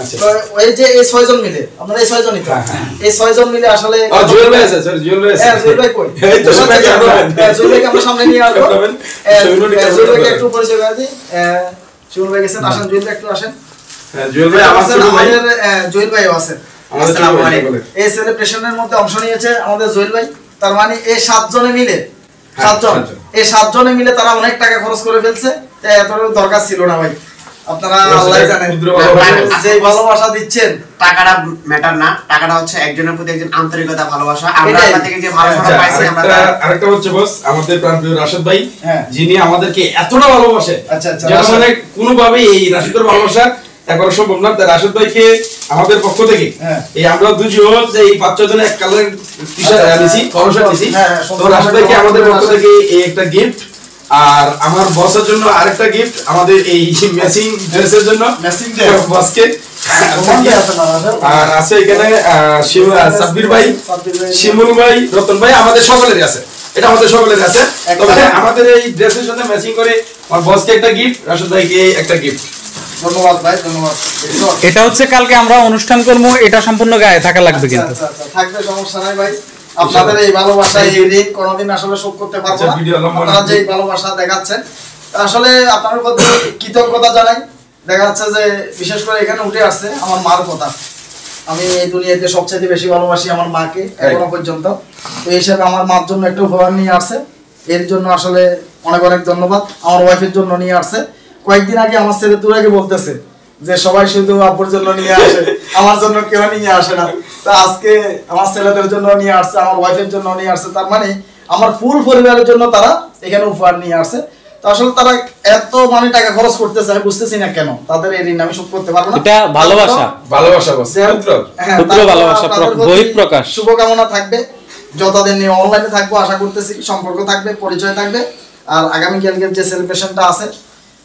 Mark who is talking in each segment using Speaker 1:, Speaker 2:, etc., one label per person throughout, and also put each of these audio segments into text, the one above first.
Speaker 1: আচ্ছা
Speaker 2: তো ওই যে এই 6 জন মিলে আপনারা এই 6 জনই তো এই 6 জন মিলে আসলে
Speaker 1: জুয়েল ভাই আছে স্যার জুয়েল ভাই আছে
Speaker 2: হ্যাঁ জুয়েল ভাই কই
Speaker 1: এই তো সবাই
Speaker 2: জুয়েল ভাইকে আমরা সামনে নিয়ে আসবো জুয়েল ভাইকে একটু পরিচয় করে দিই জুয়েল ভাই গেছেন আসেন জুয়েল ভাই একটু আসেন
Speaker 1: হ্যাঁ জুয়েল ভাই আমাদের
Speaker 2: জুয়েল ভাই আছে
Speaker 1: আসসালামু আলাইকুম
Speaker 2: এই সেলিব্রেশনের মধ্যে অংশ নিয়েছে আমাদের জুয়েল ভাই তার মানে এই 7 জনে মিলে 7 জন এই 7 জনে মিলে তারা অনেক টাকা খরচ করে ফেলছে এত দরকার ছিল না ভাই আপনারা আল্লাহই জানেন যে ভালোবাসা দিচ্ছেন
Speaker 3: টাকাটা ম্যাটার না টাকাটা হচ্ছে একজনের প্রতি একজন আন্তরিকতা ভালোবাসা আমরা আপনাদের থেকে যে ভালোবাসা পাইছি আমরা
Speaker 1: আরেকটা হচ্ছে বস আমাদের প্রাণপ্রিয় রাশেদ ভাই যিনি আমাদেরকে এতটা ভালোবাসে যেটা মানে কোনোভাবে এই রাশেদের ভালোবাসা একবার সম্ভব না তাই রাশেদ ভাইকে আমাদের পক্ষ থেকে এই আমরা দুজন যে এই 5-6 জনের এক কালার টি-শার্ট আনিছি খরচা দিছি তো রাশেদ ভাইকে আমাদের পক্ষ থেকে এই একটা গিফট আর আমার বসের জন্য আরেকটা গিফট আমাদের এই ম্যাচিং ড্রেসের জন্য ম্যাচিং ড্রেস বসকে আর আছে এখানে সাব্বির ভাই শিমুল ভাই রতন ভাই আমাদের সকলেরই আছে এটা আমাদের সকলেরই আছে তবে আমাদের এই ড্রেসের সাথে ম্যাচিং করে আমার বসকে একটা গিফট রাশেদ ভাইকে একটা গিফট
Speaker 2: ধন্যবাদ ভাই ধন্যবাদ
Speaker 4: এটা হচ্ছে কালকে আমরা অনুষ্ঠান করব এটা সম্পূর্ণ গায়ে থাকা লাগবে কিন্তু
Speaker 2: আচ্ছা থাকবে সমস্যা নাই ভাই আপনাদের এই ভালোবাসা এই ঋণ কোনোদিন আসলে শোধ করতে পারবো না আপনারা যে ভালোবাসা দেখাচ্ছেন আসলে আপনাদের প্রতি কৃতজ্ঞতা জানাই দেখা যাচ্ছে যে বিশেষ করে এখানে উঠে আসছে আমার মার কথা আমি এই দুনিয়াতে সবচেয়ে বেশি ভালোবাসি আমার মাকে এখনো পর্যন্ত তো এই হিসাবে আমার মার জন্য একটু উপহার নিয়ে আসছে এর জন্য আসলে অনেক অনেক ধন্যবাদ আমার ওয়াইফের জন্য নিয়ে আসছে কয়েকদিন আগে আমার ছেলে তুরাকে বলতেছে যে সবাই শুধু আব্বুর জন্য নিয়ে আসে আমার জন্য কেউ নিয়ে আসে না তো আজকে আমার ছেলেদের জন্য নিয়ে আসছে আমার ওয়াইফের জন্য নিয়ে আসছে তার মানে আমার ফুল পরিবারের জন্য তারা এখানে উপহার নিয়ে আসছে তো আসলে তারা এত মানে টাকা খরচ করতেছে আমি বুঝতেছি না কেন তাদের এই ঋণ আমি শোধ করতে পারবো না
Speaker 4: এটা ভালোবাসা
Speaker 1: ভালোবাসা বস
Speaker 4: পুত্র ভালোবাসা বহিঃপ্রকাশ
Speaker 2: শুভকামনা থাকবে যতদিন নিয়ে অনলাইনে থাকবো আশা করতেছি সম্পর্ক থাকবে পরিচয় থাকবে আর আগামী কালকের যে সেলিব্রেশনটা আছে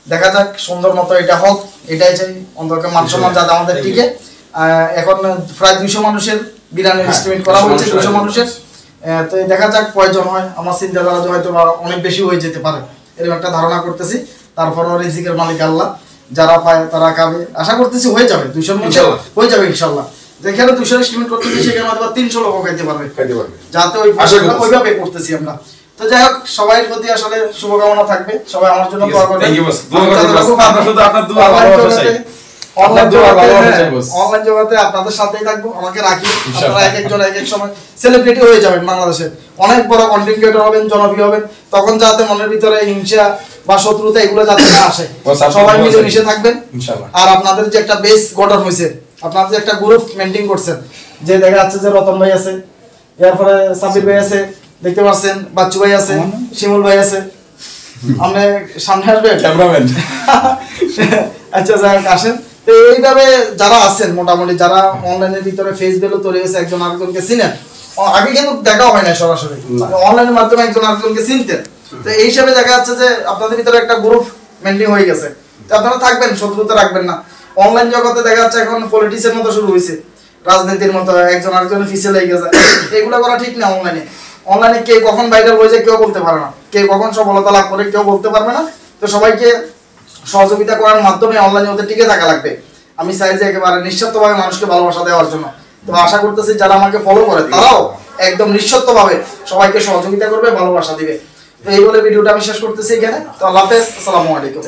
Speaker 2: দেখা যাক সুন্দর মতো এটা হোক এটাই চাই অন্তত মান সম্মান যাতে আমাদের টিকে এখন প্রায় 200 মানুষের বিরিয়ানির এস্টিমেট করা হয়েছে 200 মানুষের তো দেখা যাক কয়জন হয় আমার চিন্তাধারা হয়তো অনেক বেশি হয়ে যেতে পারে এরকম একটা ধারণা করতেছি তারপরও রিজিকের মালিক আল্লাহ যারা পায় তারা খাবে আশা করতেছি হয়ে যাবে 200 মধ্যে হয়ে যাবে ইনশাআল্লাহ যেখানে 200 এস্টিমেট করতেছি সেখানে হয়তো 300 লোক খাইতে পারবে যাতে ওইভাবে করতেছি আমরা তো যাই হোক সবাই প্রতি আসলে শুভকামনা থাকবে সবাই আমার জন্য দোয়া করবেন অনলাইন জগতে আপনাদের সাথেই থাকবো আমাকে রাখি আপনারা এক একজন এক এক সময় সেলিব্রিটি হয়ে যাবেন বাংলাদেশে অনেক বড় কন্টেন্ট ক্রিয়েটর হবেন জনপ্রিয় হবেন তখন যাতে মনের ভিতরে হিংসা বা শত্রুতা এগুলো যাতে না আসে সবাই মিলে মিশে থাকবেন আর আপনাদের যে একটা বেস গঠন হয়েছে আপনাদের যে একটা গ্রুপ মেইনটেইন করছেন যে দেখা যাচ্ছে যে রতন ভাই আছে এরপরে সাবির ভাই আছে দেখতে পাচ্ছেন বাচ্চু ভাই আছে শিমুল ভাই আছে আপনি সামনে আসবেন
Speaker 1: ক্যামেরাম্যান
Speaker 2: আচ্ছা যাই আসেন তো এইভাবে যারা আছেন মোটামুটি যারা অনলাইনের ভিতরে ফেস ভ্যালু তৈরি হয়েছে একজন আরেকজনকে চিনেন আগে কিন্তু দেখা হয় না সরাসরি অনলাইনের মাধ্যমে একজন আরেকজনকে চিনতেন তো এই হিসাবে দেখা যাচ্ছে যে আপনাদের ভিতরে একটা গ্রুপ মেইনটেইন হয়ে গেছে তো আপনারা থাকবেন শত্রুতা রাখবেন না অনলাইন জগতে দেখা যাচ্ছে এখন পলিটিক্সের মতো শুরু হয়েছে রাজনীতির মতো একজন আরেকজনের পিছে লেগে যায় এগুলো করা ঠিক না অনলাইনে কে কখন ভাইরাল হয়ে যায় কেউ বলতে পারে না কে কখন সফলতা লাভ করে কেউ বলতে পারবে না তো সবাইকে সহযোগিতা করার মাধ্যমে অনলাইনে ওদের টিকে থাকা লাগবে আমি চাই যে একেবারে নিঃস্বার্থভাবে মানুষকে ভালোবাসা দেওয়ার জন্য তো আশা করতেছি যারা আমাকে ফলো করে তারাও একদম নিঃস্বার্থভাবে সবাইকে সহযোগিতা করবে ভালোবাসা দিবে তো এই বলে ভিডিওটা আমি শেষ করতেছি এখানে তো আল্লাহ হাফেজ আসসালামু আলাইকুম